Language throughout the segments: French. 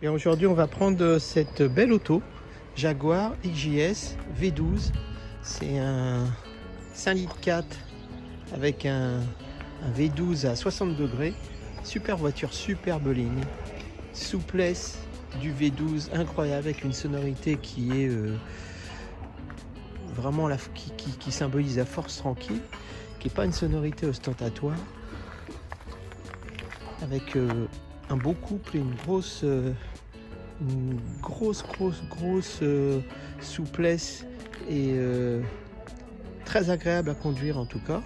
Et aujourd'hui, on va prendre cette belle auto, Jaguar XJS V12. C'est un 5 litres 4 avec un V12 à 60 degrés. Super voiture, superbe ligne. Souplesse du V12, incroyable, avec une sonorité qui est vraiment qui symbolise la force tranquille, qui n'est pas une sonorité ostentatoire, avec un beau couple et une grosse souplesse et très agréable à conduire en tout cas.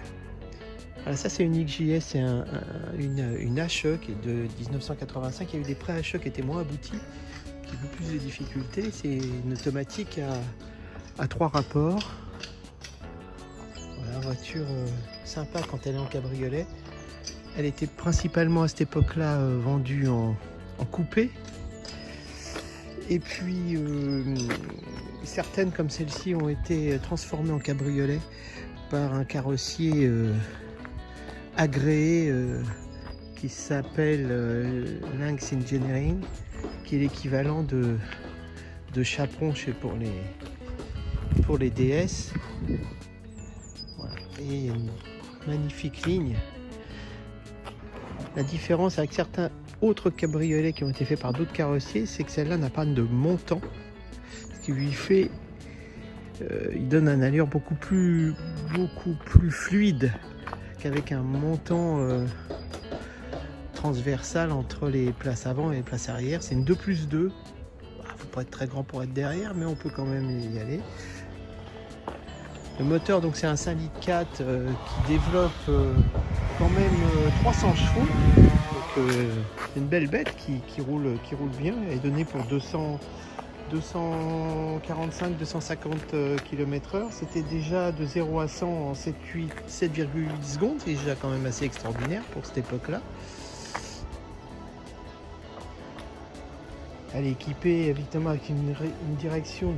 Voilà, ça c'est une XJS, c'est une HE qui est de 1985. Il y a eu des pré-HE qui étaient moins aboutis, qui ont plus de difficultés. C'est une automatique à 3 rapports. Voilà, voiture sympa quand elle est en cabriolet. Elle était principalement à cette époque-là vendue en coupé. Et puis certaines comme celle-ci ont été transformées en cabriolet par un carrossier agréé qui s'appelle Lynx Engineering, qui est l'équivalent de Chaperon pour les DS. Voilà. Et une magnifique ligne. La différence avec certains autres cabriolets qui ont été faits par d'autres carrossiers, c'est que celle-là n'a pas de montant, ce qui lui fait il donne une allure beaucoup plus fluide qu'avec un montant transversal entre les places avant et les places arrière. C'est une 2+2. Faut pas être très grand pour être derrière, mais on peut quand même y aller. Le moteur, donc c'est un 5 litres 4 qui développe quand même 300 chevaux. Donc c'est une belle bête qui roule bien. Elle est donnée pour 245-250 km/h. C'était déjà de 0 à 100 en 7,8 secondes. C'est déjà quand même assez extraordinaire pour cette époque-là. Elle est équipée évidemment avec une direction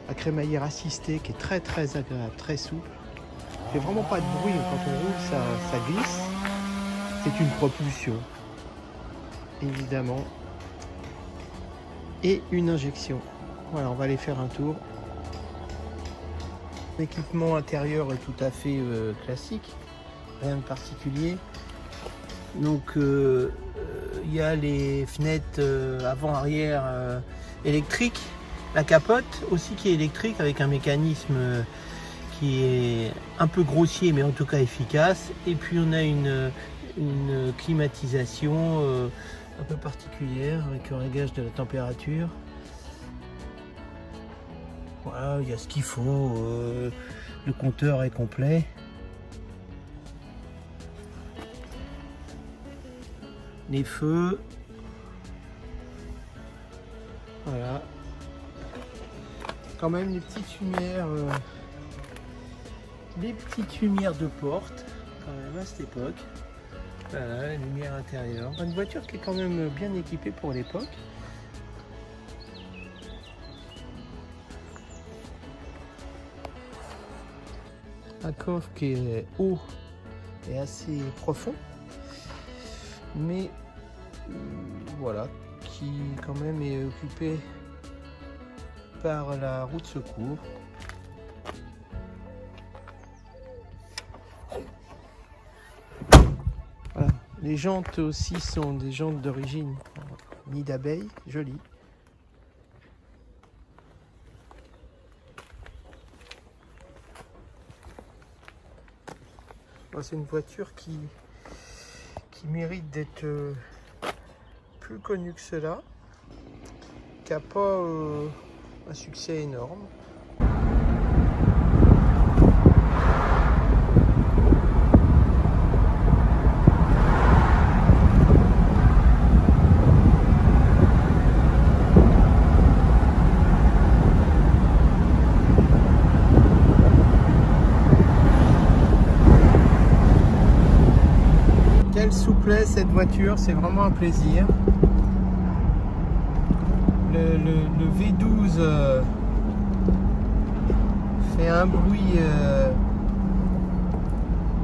à crémaillère assistée qui est très agréable, très souple. Il fait vraiment pas de bruit quand on roule, ça glisse. C'est une propulsion, évidemment. Et une injection. Voilà, on va aller faire un tour. L'équipement intérieur est tout à fait classique, rien de particulier. Donc il y a les fenêtres avant-arrière électriques, la capote aussi qui est électrique avec un mécanisme qui est un peu grossier mais en tout cas efficace. Et puis on a une climatisation un peu particulière avec un réglage de la température. Voilà, il y a ce qu'il faut, le compteur est complet. Les feux, voilà. Quand même les petites lumières de porte quand même à cette époque. Voilà, la lumière intérieure. Une voiture qui est quand même bien équipée pour l'époque. Un coffre qui est haut et assez profond, mais voilà, qui quand même est occupé par la roue de secours. Voilà. Les jantes aussi sont des jantes d'origine nid d'abeille, jolies. C'est une voiture qui mérite d'être plus connue que cela, qui n'a pas un succès énorme. Quelle souplesse cette voiture, c'est vraiment un plaisir. Le V12 fait un bruit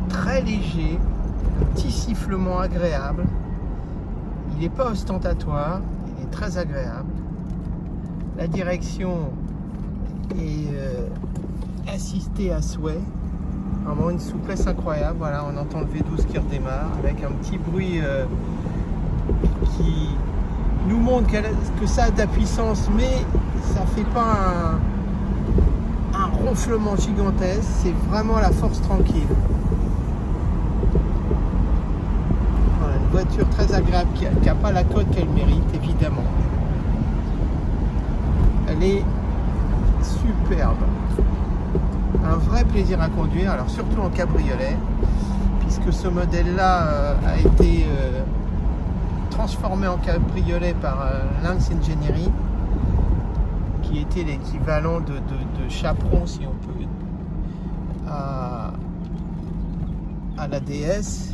très léger, un petit sifflement agréable. Il n'est pas ostentatoire, il est très agréable. La direction est assistée à souhait. Vraiment une souplesse incroyable. Voilà, on entend le V12 qui redémarre avec un petit bruit qui nous montre que ça a de la puissance, mais ça fait pas un ronflement gigantesque. C'est vraiment la force tranquille. Voilà, une voiture très agréable qui n'a pas la cote qu'elle mérite, évidemment. Elle est superbe. Un vrai plaisir à conduire, alors surtout en cabriolet, puisque ce modèle-là a été transformé en cabriolet par Lynx Engineering, qui était l'équivalent de Chaperon, si on peut, à la DS.